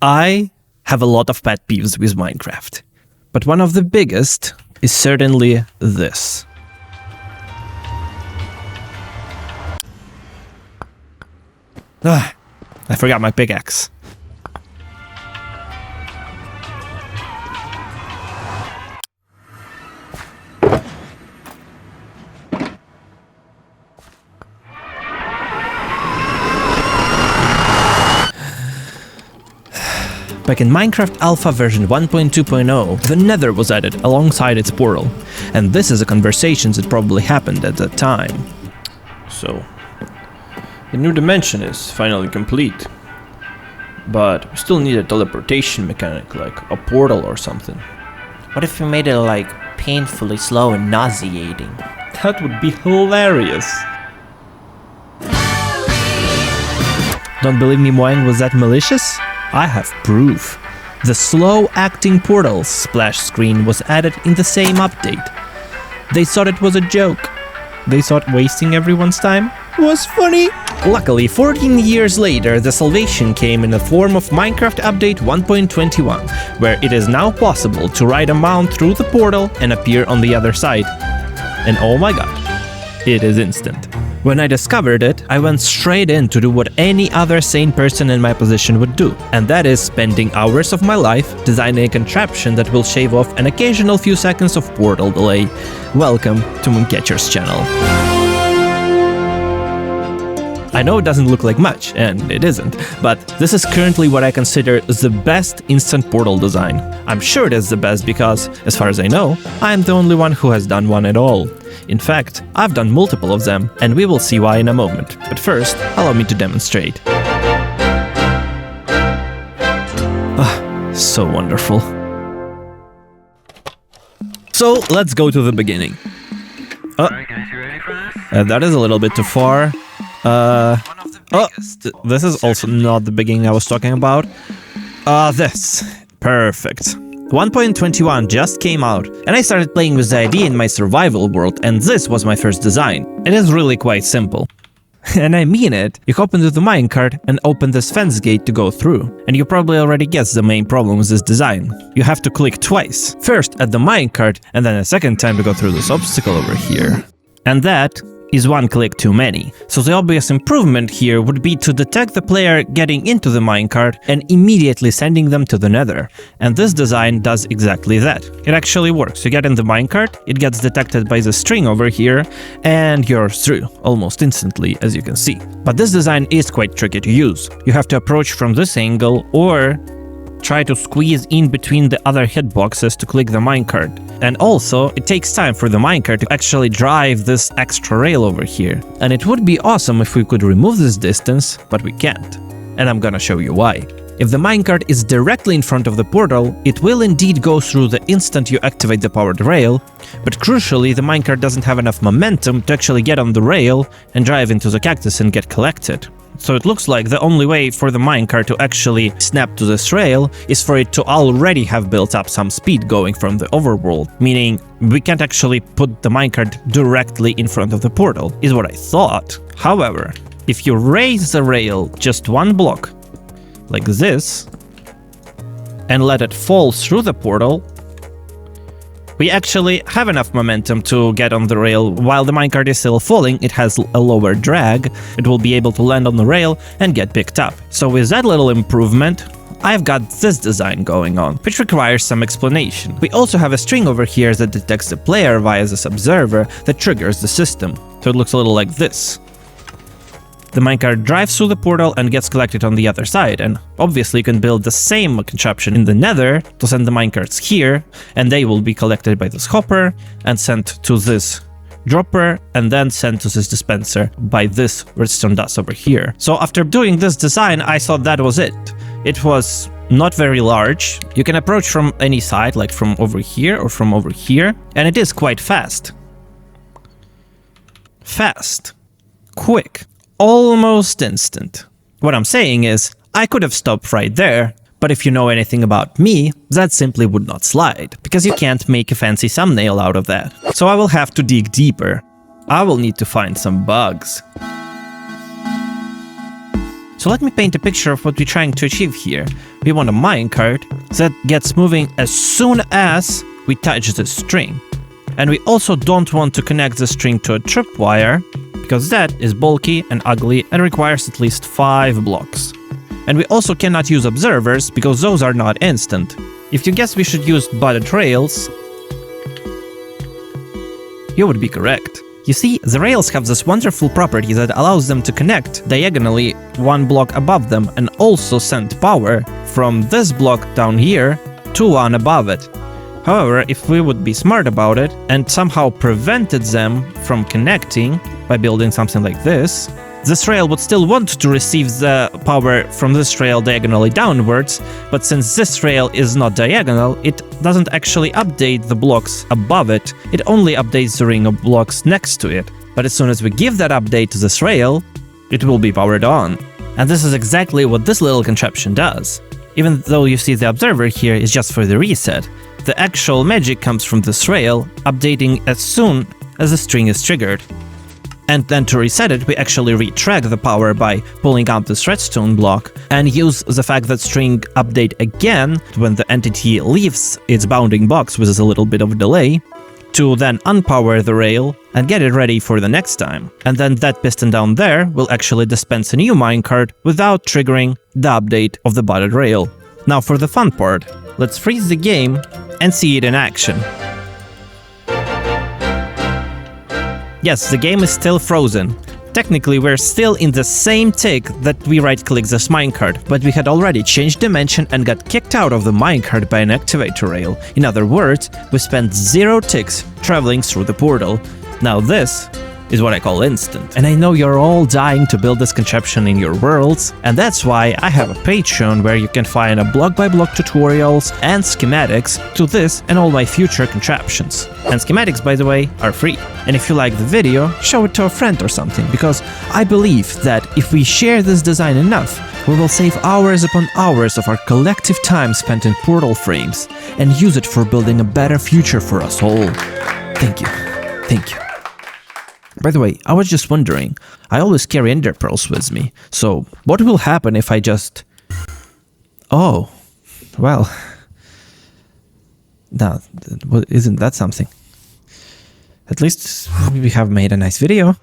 I have a lot of pet peeves with Minecraft, but one of the biggest is certainly this. I forgot my pickaxe. Back in Minecraft Alpha version 1.2.0, the Nether was added alongside its portal, and this is a conversation that probably happened at that time. So, the new dimension is finally complete, but we still need a teleportation mechanic, like a portal or something. What if we made it like painfully slow and nauseating? That would be hilarious. Don't believe me, Moang was that malicious? I have proof. The slow-acting portal splash screen was added in the same update. They thought it was a joke. They thought wasting everyone's time was funny. Luckily, 14 years later, the salvation came in the form of Minecraft Update 1.21, where it is now possible to ride a mount through the portal and appear on the other side. And oh my gosh, it is instant. When I discovered it, I went straight in to do what any other sane person in my position would do, and that is spending hours of my life designing a contraption that will shave off an occasional few seconds of portal delay. Welcome to Mooncatcher's channel. I know it doesn't look like much, and it isn't, but this is currently what I consider the best instant portal design. I'm sure it is the best because, as far as I know, I am the only one who has done one at all. In fact, I've done multiple of them, and we will see why in a moment. But first, allow me to demonstrate. So wonderful. So, let's go to the beginning. Alright guys, you ready for this? That is a little bit too far. This is also not the beginning I was talking about. This. Perfect. 1.21 just came out, and I started playing with the idea in my survival world, and this was my first design. It is really quite simple. And I mean it. You hop into the minecart and open this fence gate to go through. And you probably already guessed the main problem with this design. You have to click twice. First at the minecart, and then a second time to go through this obstacle over here. And that is one click too many. So the obvious improvement here would be to detect the player getting into the minecart and immediately sending them to the Nether. And this design does exactly that. It actually works. You get in the minecart, it gets detected by the string over here, and you're through almost instantly, as you can see. But this design is quite tricky to use. You have to approach from this angle or try to squeeze in between the other hitboxes to click the minecart. And also, it takes time for the minecart to actually drive this extra rail over here. And it would be awesome if we could remove this distance, but we can't. And I'm gonna show you why. If the minecart is directly in front of the portal, it will indeed go through the instant you activate the powered rail, but crucially, the minecart doesn't have enough momentum to actually get on the rail and drive into the cactus and get collected. So it looks like the only way for the minecart to actually snap to this rail is for it to already have built up some speed going from the overworld, meaning we can't actually put the minecart directly in front of the portal, is what I thought. However, if you raise the rail just one block, like this, and let it fall through the portal, we actually have enough momentum to get on the rail. While the minecart is still falling, it has a lower drag. It will be able to land on the rail and get picked up. So with that little improvement, I've got this design going on, which requires some explanation. We also have a string over here that detects the player via this observer that triggers the system. So it looks a little like this. The minecart drives through the portal and gets collected on the other side, and obviously you can build the same contraption in the Nether to send the minecarts here, and they will be collected by this hopper and sent to this dropper, and then sent to this dispenser by this redstone dust over here. So after doing this design, I thought that was it. It was not very large. You can approach from any side, like from over here or from over here, and it is quite fast. Fast. Quick. Almost instant. What I'm saying is, I could have stopped right there, but if you know anything about me, that simply would not slide, because you can't make a fancy thumbnail out of that. So I will have to dig deeper. I will need to find some bugs. So let me paint a picture of what we're trying to achieve here. We want a minecart that gets moving as soon as we touch the string. And we also don't want to connect the string to a tripwire, because that is bulky and ugly and requires at least 5 blocks. And we also cannot use observers, because those are not instant. If you guess we should use budded rails, you would be correct. You see, the rails have this wonderful property that allows them to connect diagonally 1 block above them and also send power from this block down here to one above it. However, if we would be smart about it and somehow prevented them from connecting by building something like this rail would still want to receive the power from this rail diagonally downwards, but since this rail is not diagonal, it doesn't actually update the blocks above it, it only updates the ring of blocks next to it. But as soon as we give that update to this rail, it will be powered on. And this is exactly what this little contraption does. Even though you see the observer here is just for the reset, the actual magic comes from this rail, updating as soon as the string is triggered. And then to reset it, we actually retrack the power by pulling out this redstone block and use the fact that string update again when the entity leaves its bounding box with a little bit of a delay, to then unpower the rail and get it ready for the next time. And then that piston down there will actually dispense a new minecart without triggering the update of the budded rail. Now for the fun part, let's freeze the game and see it in action. Yes, the game is still frozen. Technically, we're still in the same tick that we right-click this minecart, but we had already changed dimension and got kicked out of the minecart by an activator rail. In other words, we spent 0 ticks traveling through the portal. Now this is what I call instant. And I know you're all dying to build this contraption in your worlds, and that's why I have a Patreon where you can find a block-by-block tutorials and schematics to this and all my future contraptions. And schematics, by the way, are free. And if you like the video, show it to a friend or something, because I believe that if we share this design enough, we will save hours upon hours of our collective time spent in portal frames and use it for building a better future for us all. Thank you. Thank you. By the way, I was just wondering, I always carry ender pearls with me, so what will happen if I just... Oh, well... Now, isn't that something? At least we have made a nice video.